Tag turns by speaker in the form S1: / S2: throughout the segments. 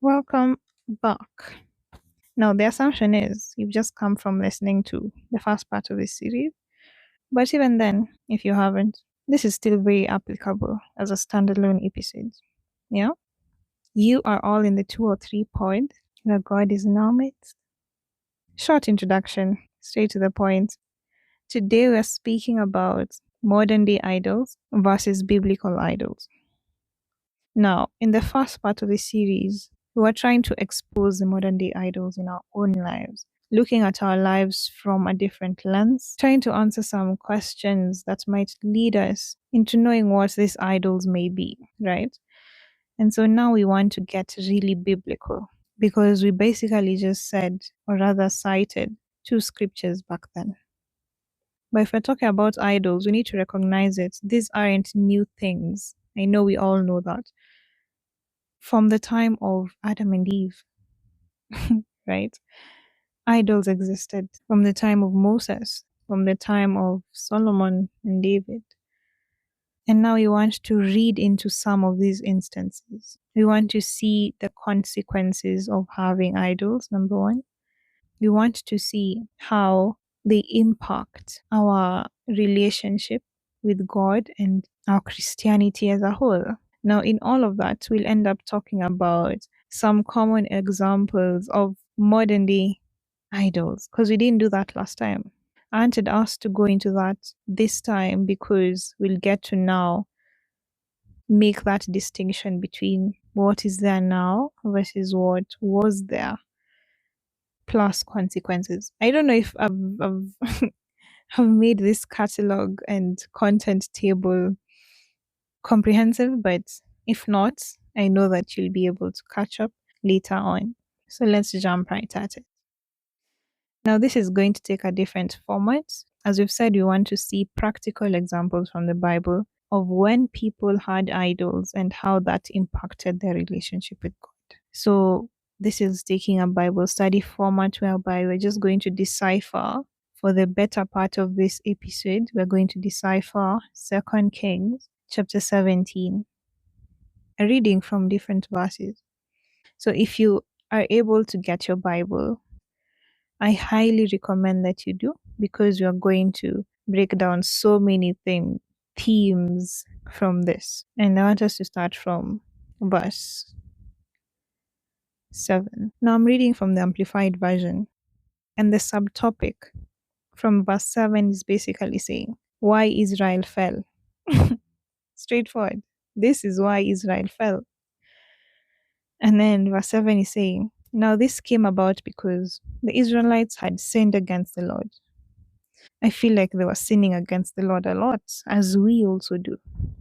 S1: Welcome back. Now, the assumption is you've just come from listening to the first part of this series. But even then, if you haven't, this is still very applicable as a standalone episode. Yeah? You are all in the 203 point where God is in our midst. Short introduction, straight to the point. Today we're speaking about modern day idols versus biblical idols. Now, in the first part of the series, we were trying to expose the modern day idols in our own lives, looking at our lives from a different lens, trying to answer some questions that might lead us into knowing what these idols may be, right? And so now we want to get really biblical because we basically just said, or rather cited, two scriptures back then. But if we're talking about idols, we need to recognize it. These aren't new things. I know we all know that. From the time of Adam and Eve, right? Idols existed from the time of Moses, from the time of Solomon and David. And now we want to read into some of these instances. We want to see the consequences of having idols, number one. We want to see how they impact our relationship with God and our Christianity as a whole. Now, in all of that, we'll end up talking about some common examples of modern day idols, because we didn't do that last time. I wanted us to go into that this time because we'll get to now make that distinction between what is there now versus what was there, plus consequences. I don't know if I've have made this catalog and content table comprehensive, but if not, I know that you'll be able to catch up later on. So let's jump right at it. Now, this is going to take a different format. As we've said, we want to see practical examples from the Bible of when people had idols and how that impacted their relationship with God. So this is taking a Bible study format whereby we're just going to decipher, for the better part of this episode, we're going to decipher 2 Kings chapter 17, a reading from different verses. So if you are able to get your Bible, I highly recommend that you do, because we are going to break down so many themes from this. And I want us to start from verse 7. Now I'm reading from the Amplified Version, and the subtopic from verse 7 is basically saying why Israel fell. Straightforward. This is why Israel fell. And then verse 7 is saying, now this came about because the Israelites had sinned against the Lord. I feel like they were sinning against the Lord a lot, as we also do.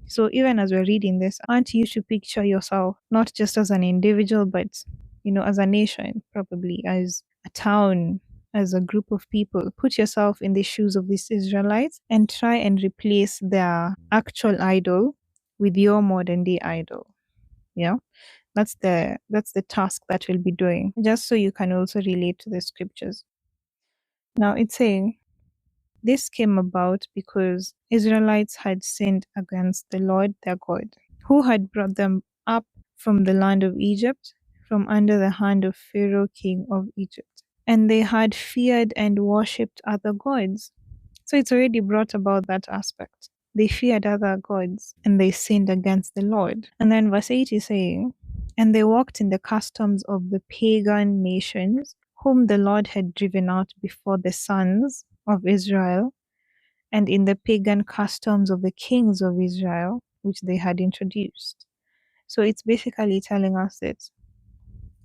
S1: So even as we're reading this, I want you to picture yourself not just as an individual, but as a nation, probably as a town, as a group of people. Put yourself in the shoes of these Israelites and try and replace their actual idol with your modern day idol. Yeah. That's the task that we'll be doing, just so you can also relate to the scriptures. Now it's saying, this came about because Israelites had sinned against the Lord their God, who had brought them up from the land of Egypt, from under the hand of Pharaoh, king of Egypt. And they had feared and worshipped other gods. So it's already brought about that aspect. They feared other gods and they sinned against the Lord. And then verse 8 is saying, and they walked in the customs of the pagan nations, whom the Lord had driven out before the sons of Israel, and in the pagan customs of the kings of Israel, which they had introduced. So it's basically telling us that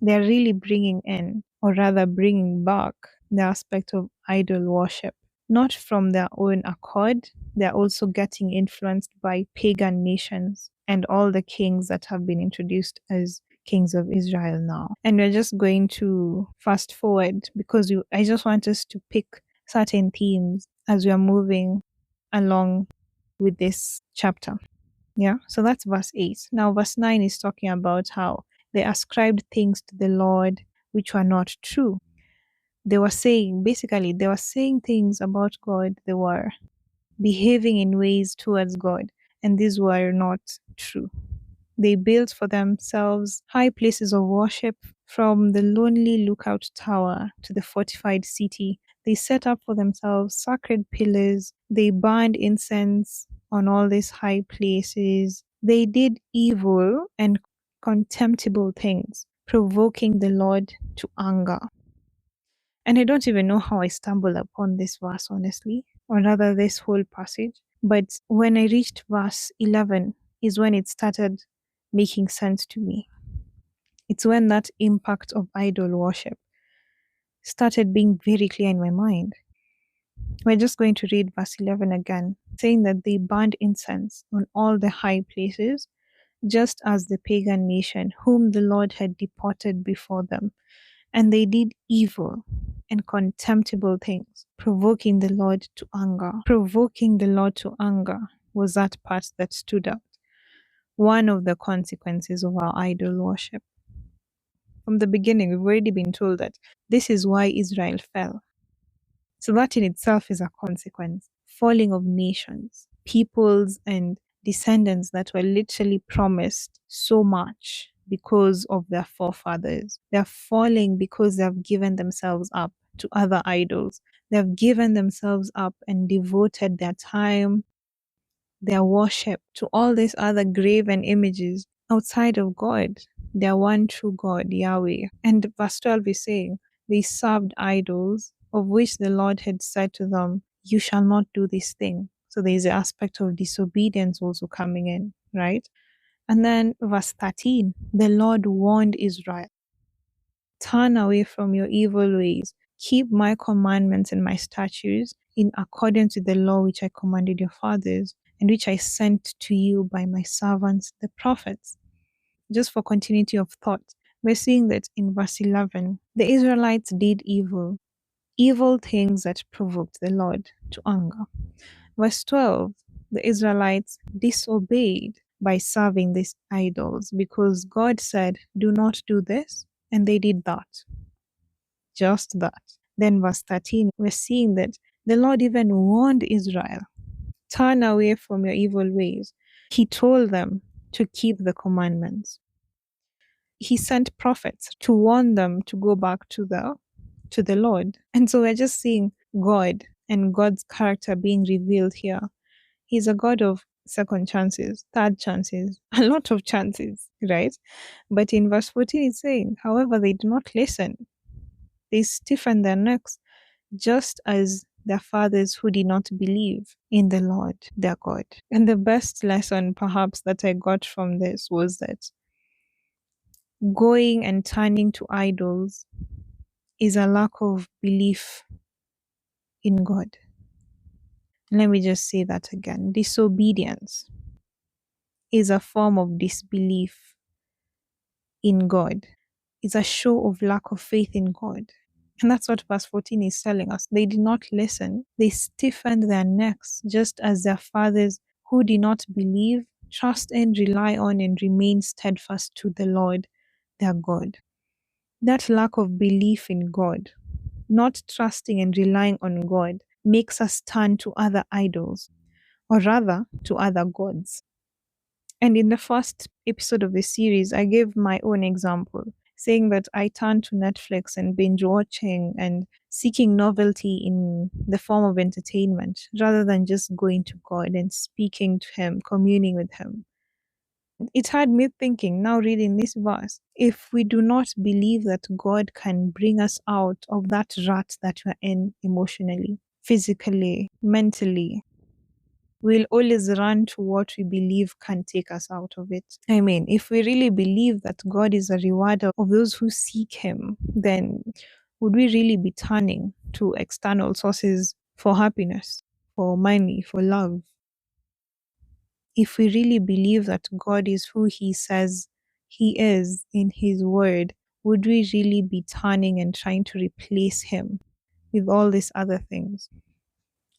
S1: they're really bringing in, or rather bringing back, the aspect of idol worship. Not from their own accord, they're also getting influenced by pagan nations and all the kings that have been introduced as kings of Israel now. And we're just going to fast forward because I just want us to pick certain themes as we are moving along with this chapter. Yeah, so that's verse 8. Now, verse 9 is talking about how they ascribed things to the Lord which were not true. They were saying things about God. They were behaving in ways towards God, and these were not true. They built for themselves high places of worship, from the lonely lookout tower to the fortified city. They set up for themselves sacred pillars. They burned incense on all these high places. They did evil and contemptible things, provoking the Lord to anger. And I don't even know how I stumbled upon this verse, honestly, or rather this whole passage. But when I reached verse 11 is when it started making sense to me. It's when that impact of idol worship started being very clear in my mind. We're just going to read verse 11 again, saying that they burned incense on all the high places, just as the pagan nation whom the Lord had deported before them. And they did evil and contemptible things, provoking the Lord to anger. Provoking the Lord to anger was that part that stood out. One of the consequences of our idol worship. From the beginning, we've already been told that this is why Israel fell. So that in itself is a consequence. Falling of nations, peoples, and descendants that were literally promised so much because of their forefathers. They're falling because they've given themselves up to other idols. They've given themselves up and devoted their time, their worship to all these other graven images outside of God, their one true God, Yahweh. And verse 12 is saying, they served idols of which the Lord had said to them, you shall not do this thing. So there's the aspect of disobedience also coming in, right? And then verse 13, the Lord warned Israel, turn away from your evil ways, keep my commandments and my statutes in accordance with the law which I commanded your fathers and which I sent to you by my servants, the prophets. Just for continuity of thought, we're seeing that in verse 11, the Israelites did evil, evil things that provoked the Lord to anger. Verse 12, the Israelites disobeyed by serving these idols because God said, do not do this, and they did that. Just that. Then verse 13, we're seeing that the Lord even warned Israel, turn away from your evil ways. He told them to keep the commandments. He sent prophets to warn them to go back to the Lord. And so we're just seeing God and God's character being revealed here. He's a God of second chances, third chances, a lot of chances, right? But in verse 14, it's saying, however, they do not listen. They stiffen their necks, just as their fathers who did not believe in the Lord their God. And the best lesson, perhaps, that I got from this was that going and turning to idols is a lack of belief in God. Let me just say that again. Disobedience is a form of disbelief in God. It's a show of lack of faith in God. And that's what verse 14 is telling us. They did not listen. They stiffened their necks, just as their fathers who did not believe, trust and rely on and remain steadfast to the Lord, their God. That lack of belief in God, not trusting and relying on God, makes us turn to other idols, or rather to other gods. And in the first episode of the series, I gave my own example, saying that I turned to Netflix and binge watching and seeking novelty in the form of entertainment rather than just going to God and speaking to Him, communing with Him. It had me thinking, now reading this verse, if we do not believe that God can bring us out of that rut that we're in emotionally, physically, mentally, we'll always run to what we believe can take us out of it. I mean, if we really believe that God is a rewarder of those who seek Him, then would we really be turning to external sources for happiness, for money, for love? If we really believe that God is who He says He is in His word, would we really be turning and trying to replace Him with all these other things?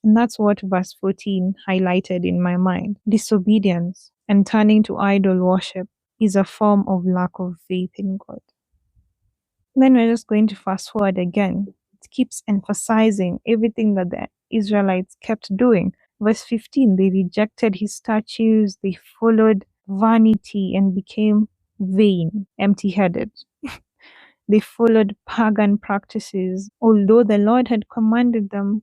S1: And that's what verse 14 highlighted in my mind. Disobedience and turning to idol worship is a form of lack of faith in God. Then we're just going to fast forward again. It keeps emphasizing everything that the Israelites kept doing. Verse 15, they rejected His statutes, they followed vanity and became vain, empty headed. They followed pagan practices, although the Lord had commanded them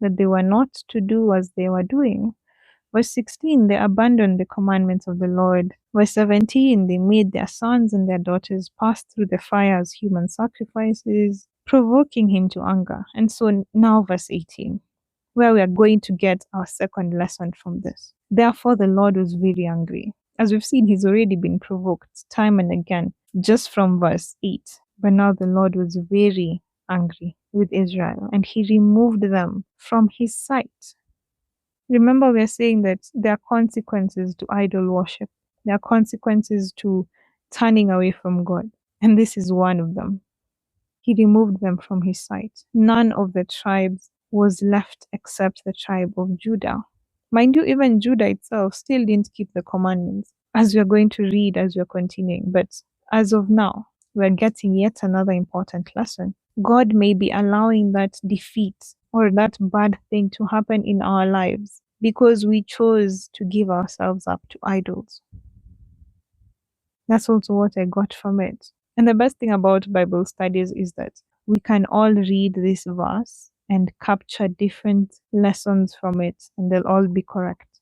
S1: that they were not to do as they were doing. Verse 16, they abandoned the commandments of the Lord. Verse 17, they made their sons and their daughters pass through the fire as human sacrifices, provoking him to anger. And so now, verse 18, where we are going to get our second lesson from this. Therefore, the Lord was very angry. As we've seen, he's already been provoked time and again, just from verse 8. But now the Lord was very angry with Israel, and he removed them from his sight. Remember, we're saying that there are consequences to idol worship. There are consequences to turning away from God. And this is one of them. He removed them from his sight. None of the tribes was left except the tribe of Judah. Mind you, even Judah itself still didn't keep the commandments, as we're going to read as we're continuing. But as of now, we're getting yet another important lesson. God may be allowing that defeat or that bad thing to happen in our lives because we chose to give ourselves up to idols. That's also what I got from it. And the best thing about Bible studies is that we can all read this verse and capture different lessons from it, and they'll all be correct.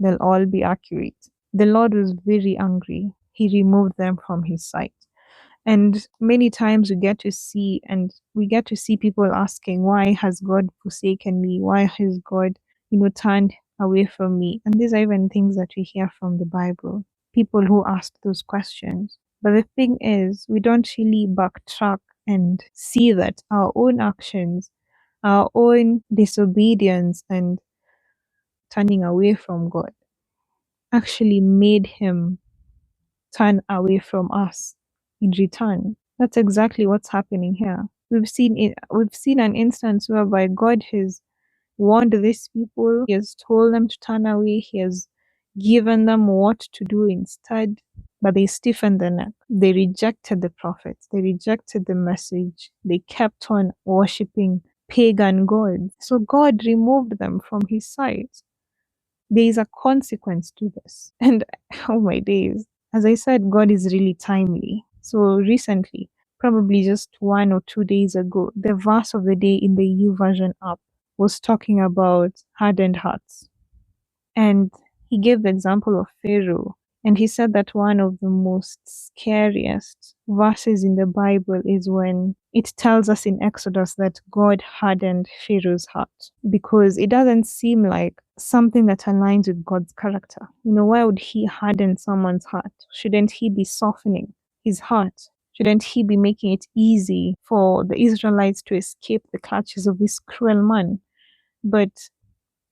S1: They'll all be accurate. The Lord was very angry. He removed them from his sight. And many times we get to see people asking, why has God forsaken me? Why has God, turned away from me? And these are even things that we hear from the Bible. People who ask those questions. But the thing is, we don't really backtrack and see that our own actions, our own disobedience and turning away from God actually made him turn away from us in return. That's exactly what's happening here. We've seen an instance whereby God has warned these people, he has told them to turn away, he has given them what to do instead, but they stiffened the neck. They rejected the prophets, they rejected the message, they kept on worshipping pagan gods. So God removed them from his sight. There is a consequence to this. And oh my days, as I said, God is really timely. So recently, probably just 1 or 2 days ago, the verse of the day in the YouVersion app was talking about hardened hearts. And he gave the example of Pharaoh. And he said that one of the most scariest verses in the Bible is when it tells us in Exodus that God hardened Pharaoh's heart, because it doesn't seem like something that aligns with God's character. Why would he harden someone's heart? Shouldn't he be softening his heart? Shouldn't he be making it easy for the Israelites to escape the clutches of this cruel man? But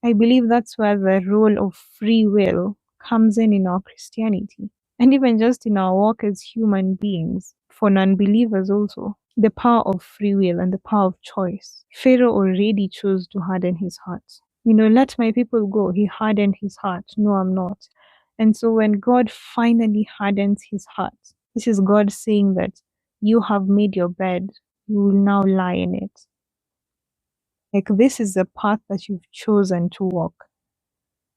S1: I believe that's where the role of free will comes in our Christianity. And even just in our walk as human beings, for non-believers also, the power of free will and the power of choice. Pharaoh already chose to harden his heart. Let my people go. He hardened his heart. No, I'm not. And so when God finally hardens his heart, this is God saying that you have made your bed, you will now lie in it. Like, this is the path that you've chosen to walk.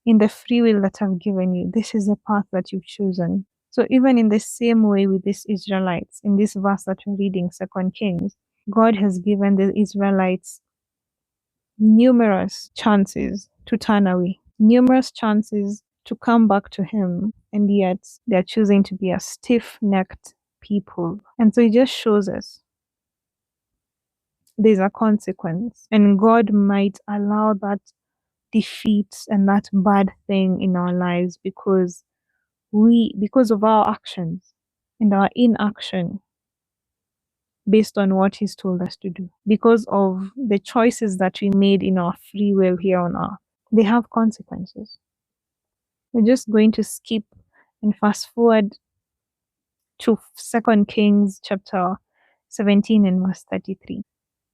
S1: In the free will that I've given you, this is the path that you've chosen. So even in the same way with these Israelites, in this verse that we're reading, 2 Kings, God has given the Israelites numerous chances to turn away, numerous chances to come back to him, and yet they're choosing to be a stiff-necked people. And so it just shows us there's a consequence, and God might allow that defeat and that bad thing in our lives because of our actions and our inaction based on what he's told us to do, because of the choices that we made in our free will here on earth. They have consequences. We're just going to skip and fast forward to 2 Kings chapter 17 and verse 33,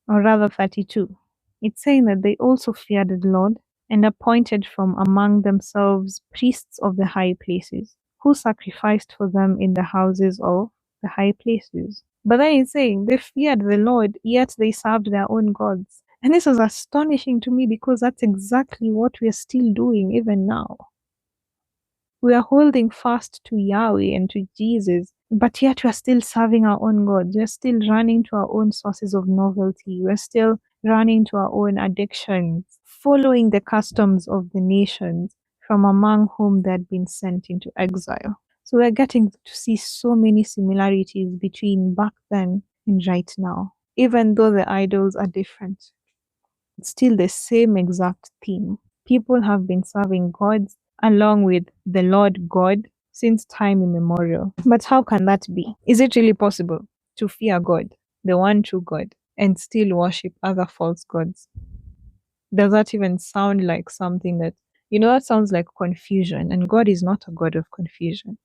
S1: or rather 32. It's saying that they also feared the Lord and appointed from among themselves priests of the high places, who sacrificed for them in the houses of the high places. But then it's saying they feared the Lord, yet they served their own gods. And this was astonishing to me, because that's exactly what we are still doing even now. We are holding fast to Yahweh and to Jesus, but yet we are still serving our own gods. We are still running to our own sources of novelty. We are still running to our own addictions, following the customs of the nations from among whom they had been sent into exile. So we're getting to see so many similarities between back then and right now. Even though the idols are different, it's still the same exact theme. People have been serving gods along with the Lord God since time immemorial. But how can that be? Is it really possible to fear God, the one true God, and still worship other false gods? Does that even sound like something that, that sounds like confusion, and God is not a God of confusion.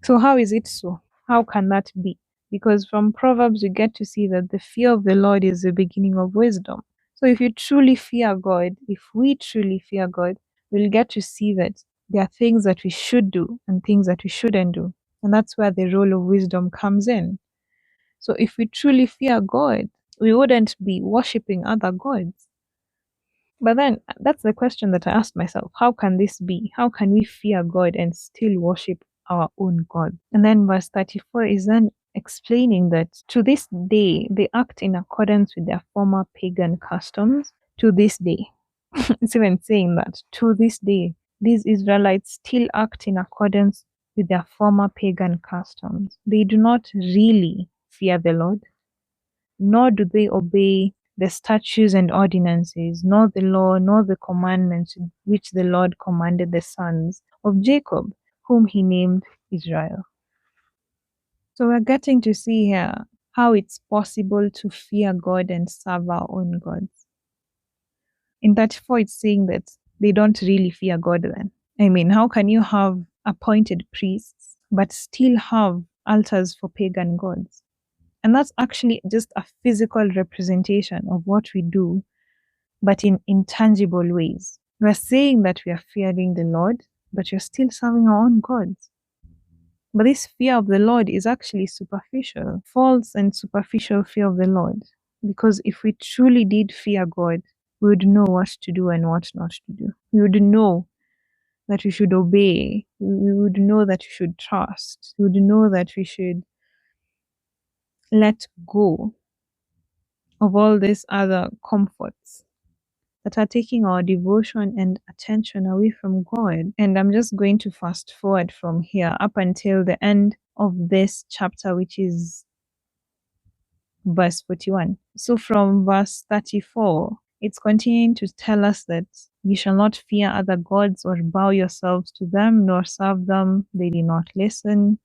S1: So, how is it so? How can that be? Because from Proverbs, we get to see that the fear of the Lord is the beginning of wisdom. So, if you truly fear God, if we truly fear God, we'll get to see that there are things that we should do and things that we shouldn't do. And that's where the role of wisdom comes in. So, if we truly fear God, we wouldn't be worshipping other gods. But then that's the question that I asked myself. How can this be? How can we fear God and still worship our own God? And then verse 34 is then explaining that to this day, they act in accordance with their former pagan customs. To this day. It's even saying that to this day, these Israelites still act in accordance with their former pagan customs. They do not really fear the Lord, nor do they obey the statutes and ordinances, nor the law, nor the commandments which the Lord commanded the sons of Jacob, whom he named Israel. So we're getting to see here how it's possible to fear God and serve our own gods. In 34, it's saying that they don't really fear God then. I mean, how can you have appointed priests but still have altars for pagan gods? And that's actually just a physical representation of what we do, but in intangible ways. We're saying that we are fearing the Lord, but you're still serving our own gods. But this fear of the Lord is actually superficial, false and superficial fear of the Lord. Because if we truly did fear God, we would know what to do and what not to do. We would know that we should obey. We would know that we should trust. We would know that we should let go of all these other comforts that are taking our devotion and attention away from God. And I'm just going to fast forward from here up until the end of this chapter, which is verse 41. So from verse 34, it's continuing to tell us that you shall not fear other gods or bow yourselves to them nor serve them. They did not listen.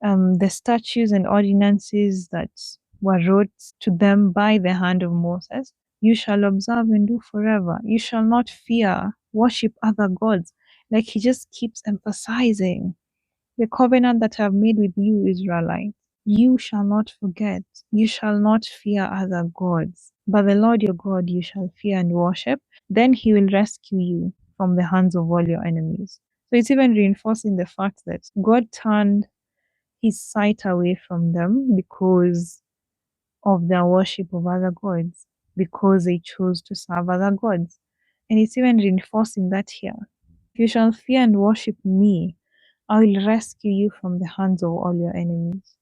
S1: The statutes and ordinances that were wrote to them by the hand of Moses, you shall observe and do forever. You shall not fear, worship other gods. Like he just keeps emphasizing the covenant that I have made with you, Israelites. You shall not forget. You shall not fear other gods. But the Lord your God you shall fear and worship. Then he will rescue you from the hands of all your enemies. So it's even reinforcing the fact that God turned his sight away from them because of their worship of other gods, because they chose to serve other gods. And it's even reinforcing that here. You shall fear and worship me. I will rescue you from the hands of all your enemies.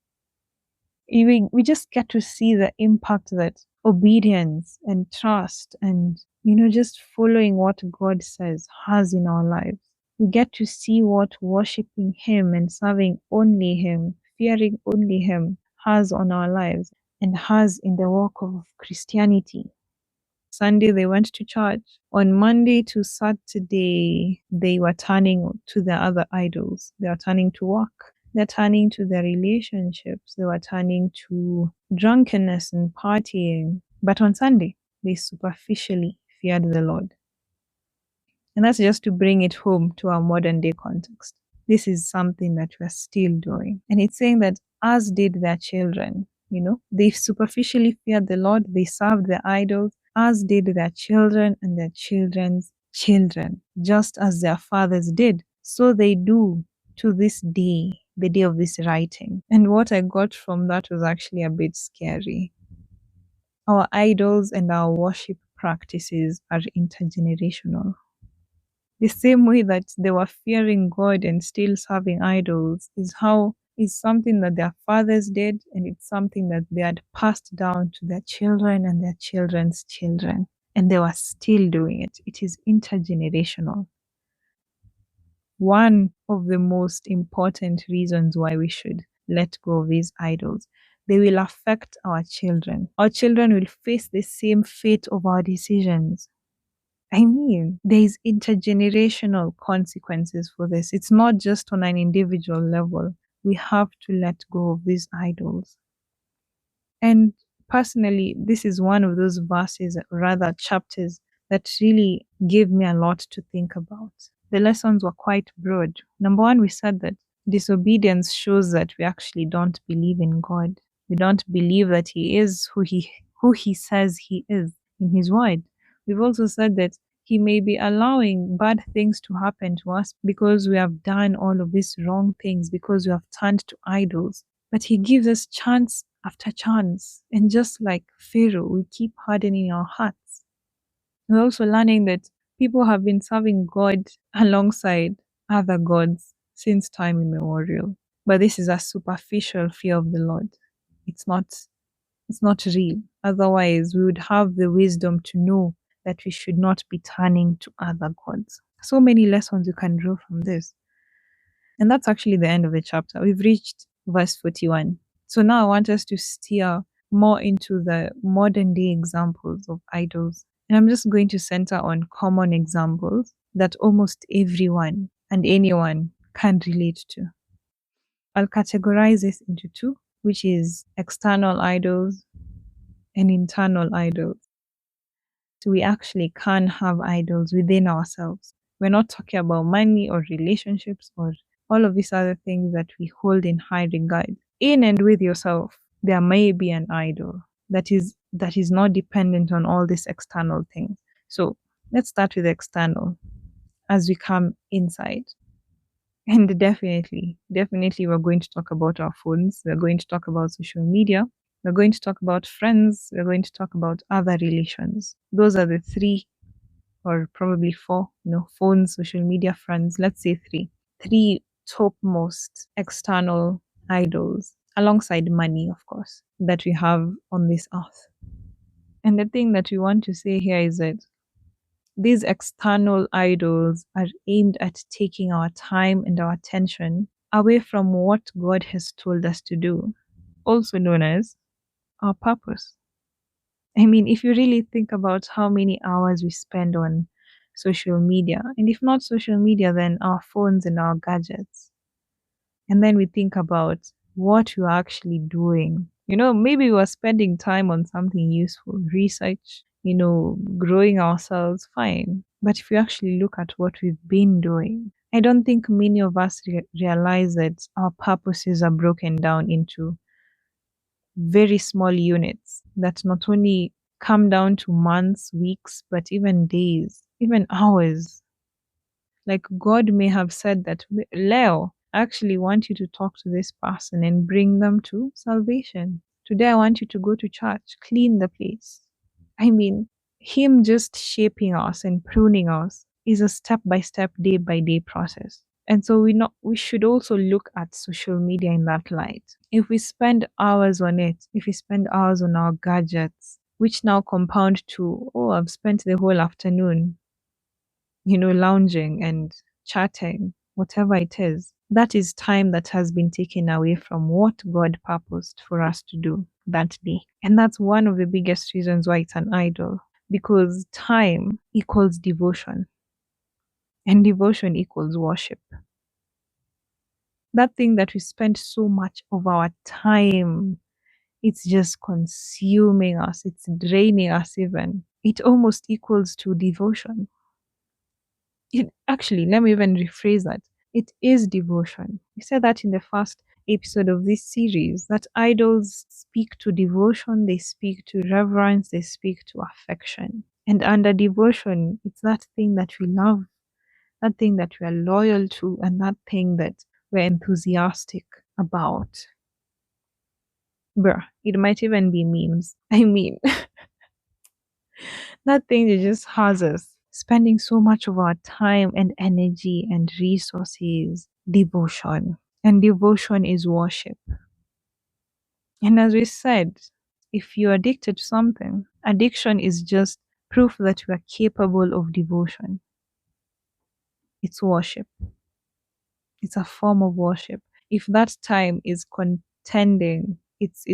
S1: We just get to see the impact that obedience and trust and, just following what God says has in our lives. We get to see what worshiping him and serving only him, fearing only him has on our lives and has in the walk of Christianity. Sunday, they went to church. On Monday to Saturday, they were turning to their other idols. They were turning to work. They're turning to their relationships. They were turning to drunkenness and partying. But on Sunday, they superficially feared the Lord. And that's just to bring it home to our modern day context. This is something that we're still doing. And it's saying that as did their children, they superficially feared the Lord, they served the idols, as did their children and their children's children, just as their fathers did. So they do to this day, the day of this writing. And what I got from that was actually a bit scary. Our idols and our worship practices are intergenerational. The same way that they were fearing God and still serving idols is something that their fathers did, and it's something that they had passed down to their children and their children's children, and they were still doing it. It is intergenerational. One of the most important reasons why we should let go of these idols. They will affect our children. Our children will face the same fate of our decisions. I mean, there is intergenerational consequences for this. It's not just on an individual level. We have to let go of these idols. And personally, this is one of those verses, rather chapters, that really gave me a lot to think about. The lessons were quite broad. Number one, we said that disobedience shows that we actually don't believe in God. We don't believe that He is who He says He is in His word. We've also said that He may be allowing bad things to happen to us because we have done all of these wrong things, because we have turned to idols. But He gives us chance after chance. And just like Pharaoh, we keep hardening our hearts. We're also learning that people have been serving God alongside other gods since time immemorial. But this is a superficial fear of the Lord. It's not real. Otherwise, we would have the wisdom to know that we should not be turning to other gods. So many lessons you can draw from this. And that's actually the end of the chapter. We've reached verse 41. So now I want us to steer more into the modern day examples of idols. And I'm just going to center on common examples that almost everyone and anyone can relate to. I'll categorize this into two, which is external idols and internal idols. So we actually can have idols within ourselves. We're not talking about money or relationships or all of these other things that we hold in high regard. In and with yourself, there may be an idol that is not dependent on all these external things. So let's start with external as we come inside. And definitely, we're going to talk about our phones. We're going to talk about social media. We're going to talk about friends. We're going to talk about other relations. Those are the three, or probably four, phones, social media, friends. Let's say three. Three topmost external idols, alongside money, of course, that we have on this earth. And the thing that we want to say here is that these external idols are aimed at taking our time and our attention away from what God has told us to do, also known as our purpose. I mean, if you really think about how many hours we spend on social media, and if not social media, then our phones and our gadgets, and then we think about what we're actually doing. Maybe we're spending time on something useful, research, growing ourselves, fine. But if you actually look at what we've been doing, I don't think many of us realize that our purposes are broken down into very small units that not only come down to months, weeks, but even days, even hours. Like God may have said that, Leo, I actually want you to talk to this person and bring them to salvation. Today I want you to go to church, clean the place. I mean, Him just shaping us and pruning us is a step-by-step, day-by-day process. And so we should also look at social media in that light. If we spend hours on it, if we spend hours on our gadgets, which now compound to, I've spent the whole afternoon, lounging and chatting, whatever it is, that is time that has been taken away from what God purposed for us to do that day. And that's one of the biggest reasons why it's an idol, because time equals devotion, and devotion equals worship. That thing that we spend so much of our time, it's just consuming us, it's draining us even. It almost equals to devotion. Actually, let me even rephrase that. It is devotion. We said that in the first episode of this series, that idols speak to devotion, they speak to reverence, they speak to affection. And under devotion, it's that thing that we love, that thing that we are loyal to, and that thing that we're enthusiastic about. Bruh, it might even be memes. I mean, that thing that just has us spending so much of our time and energy and resources, devotion. And devotion is worship. And as we said, if you're addicted to something, addiction is just proof that you are capable of devotion. It's worship. It's a form of worship. If that time is contending, it's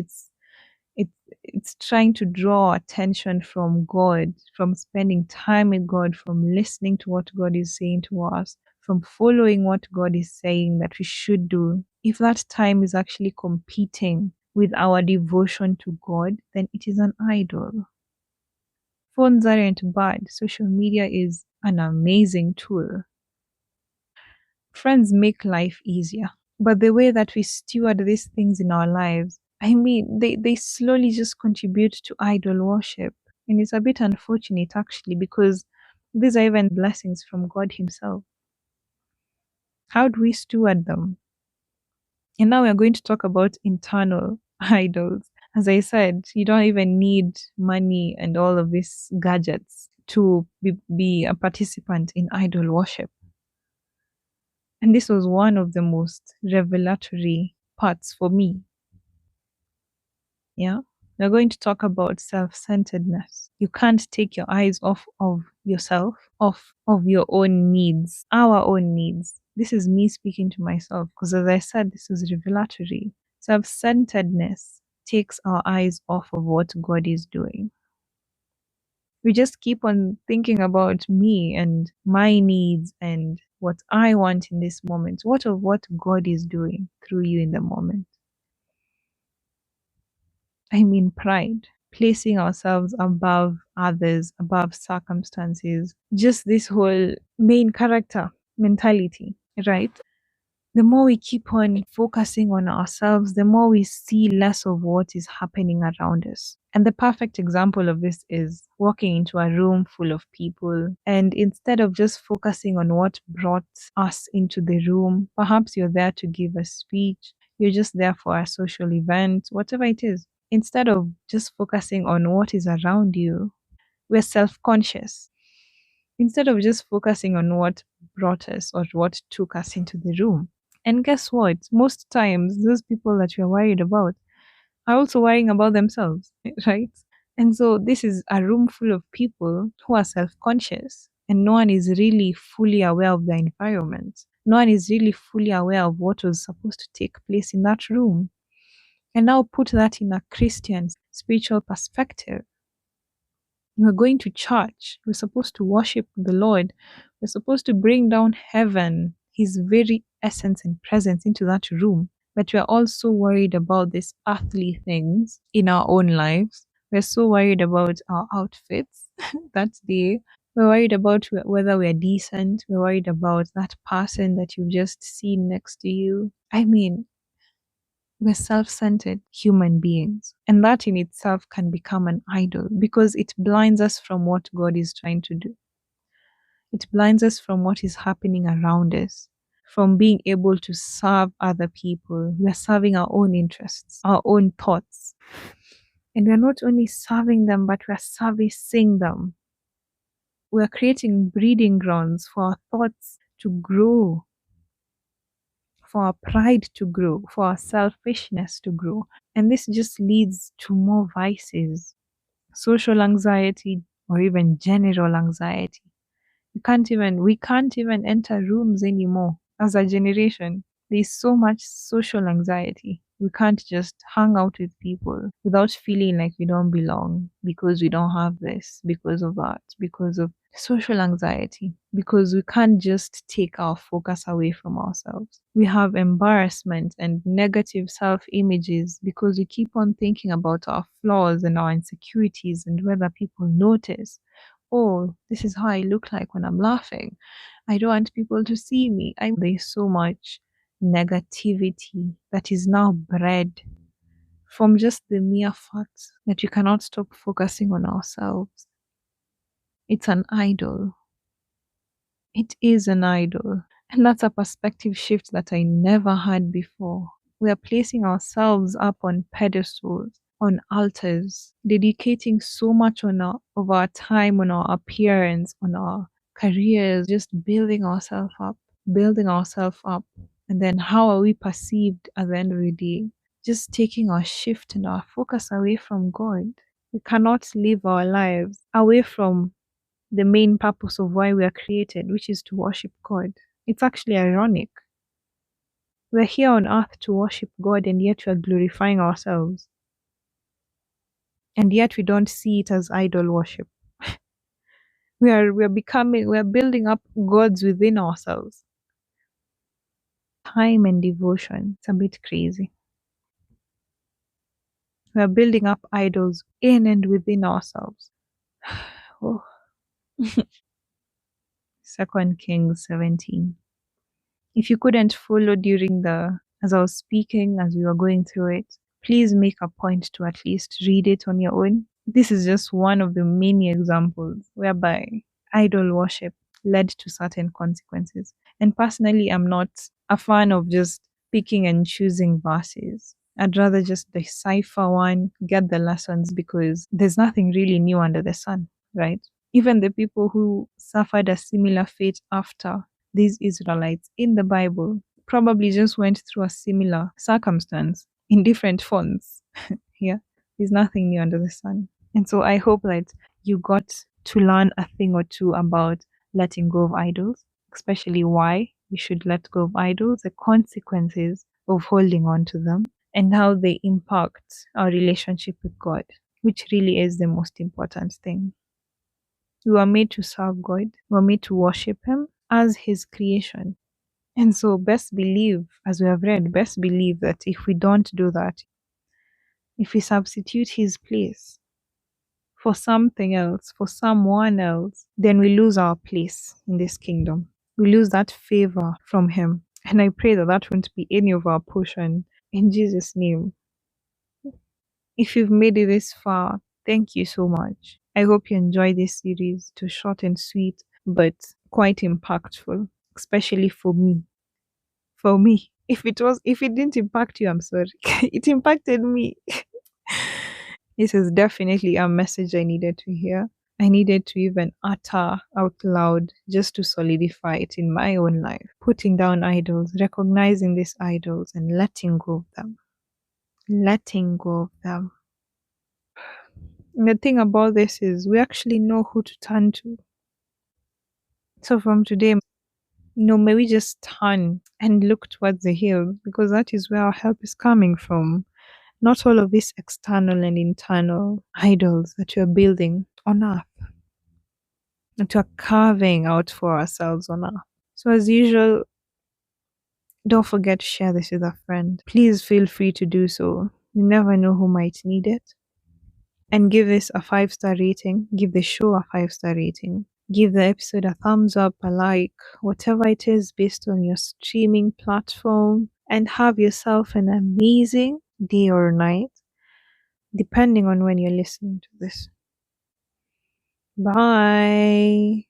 S1: it's trying to draw attention from God, from spending time with God, from listening to what God is saying to us, from following what God is saying that we should do. If that time is actually competing with our devotion to God, then it is an idol. Phones aren't bad. Social media is an amazing tool. Friends make life easier. But the way that we steward these things in our lives, I mean, they slowly just contribute to idol worship. And it's a bit unfortunate actually because these are even blessings from God Himself. How do we steward them? And now we're going to talk about internal idols. As I said, you don't even need money and all of these gadgets to be a participant in idol worship. And this was one of the most revelatory parts for me. Yeah. We're going to talk about self centeredness. You can't take your eyes off of yourself, off of your own needs, our own needs. This is me speaking to myself because, as I said, this is revelatory. Self centeredness takes our eyes off of what God is doing. We just keep on thinking about me and my needs and what I want in this moment. What of what God is doing through you in the moment? I mean, pride, placing ourselves above others, above circumstances, just this whole main character mentality, right? The more we keep on focusing on ourselves, the more we see less of what is happening around us. And the perfect example of this is walking into a room full of people. And instead of just focusing on what brought us into the room, perhaps you're there to give a speech, you're just there for a social event, whatever it is. Instead of just focusing on what is around you, we're self conscious. Instead of just focusing on what brought us or what took us into the room. And guess what? Most times, those people that you're worried about are also worrying about themselves, right? And so, this is a room full of people who are self conscious, and no one is really fully aware of the environment. No one is really fully aware of what was supposed to take place in that room. And now, put that in a Christian spiritual perspective. We're going to church. We're supposed to worship the Lord. We're supposed to bring down heaven, His very essence and presence into that room. But we're also worried about these earthly things in our own lives. We're so worried about our outfits that day. We're worried about whether we're decent. We're worried about that person that you've just seen next to you. I mean, we're self centered human beings. And that in itself can become an idol because it blinds us from what God is trying to do. It blinds us from what is happening around us, from being able to serve other people. We're serving our own interests, our own thoughts. And we're not only serving them, but we're servicing them. We're creating breeding grounds for our thoughts to grow, for our pride to grow, for our selfishness to grow. And this just leads to more vices, social anxiety, or even general anxiety. We can't even enter rooms anymore as a generation. There's so much social anxiety. We can't just hang out with people without feeling like we don't belong because we don't have this, because of that, because of social anxiety, because we can't just take our focus away from ourselves. We have embarrassment and negative self images because we keep on thinking about our flaws and our insecurities and whether people notice. Oh, this is how I look like when I'm laughing. I don't want people to see me. There's so much negativity that is now bred from just the mere fact that we cannot stop focusing on ourselves. It's an idol. It is an idol. And that's a perspective shift that I never had before. We are placing ourselves up on pedestals on altars, dedicating so much of our time, on our appearance, on our careers, just building ourselves up. And then how are we perceived at the end of the day? Just taking our shift and our focus away from God. We cannot live our lives away from the main purpose of why we are created, which is to worship God. It's actually ironic. We're here on earth to worship God, and yet we are glorifying ourselves. And yet we don't see it as idol worship. We are building up gods within ourselves. Time and devotion. It's a bit crazy. We are building up idols in and within ourselves. Oh. 2 Kings 17. If you couldn't follow as I was speaking, as we were going through it, please make a point to at least read it on your own. This is just one of the many examples whereby idol worship led to certain consequences. And personally, I'm not a fan of just picking and choosing verses. I'd rather just decipher one, get the lessons, because there's nothing really new under the sun, right? Even the people who suffered a similar fate after these Israelites in the Bible probably just went through a similar circumstance in different fonts. Yeah, there's nothing new under the sun. And so I hope that you got to learn a thing or two about letting go of idols, especially why we should let go of idols, the consequences of holding on to them, and how they impact our relationship with God, which really is the most important thing. We were made to serve God, we were made to worship Him as His creation. And so, best believe, as we have read, best believe that if we don't do that, if we substitute His place for something else, for someone else, then we lose our place in this kingdom. We lose that favor from Him. And I pray that that won't be any of our portion in Jesus' name. If you've made it this far, thank you so much. I hope you enjoy this series. Too short and sweet, but quite impactful, especially for me. For me. If it didn't impact you, I'm sorry. It impacted me. This is definitely a message I needed to hear. I needed to even utter out loud just to solidify it in my own life. Putting down idols, recognizing these idols, and letting go of them. Letting go of them. And the thing about this is we actually know who to turn to. So from today, may we just turn and look towards the hills, because that is where our help is coming from. Not all of these external and internal idols that we are building on earth, that we are carving out for ourselves on earth. So as usual, don't forget to share this with a friend. Please feel free to do so. You never know who might need it. And give this a 5-star rating. Give the show a 5-star rating. Give the episode a thumbs up, a like, whatever it is based on your streaming platform. And have yourself an amazing day or night, depending on when you're listening to this. Bye.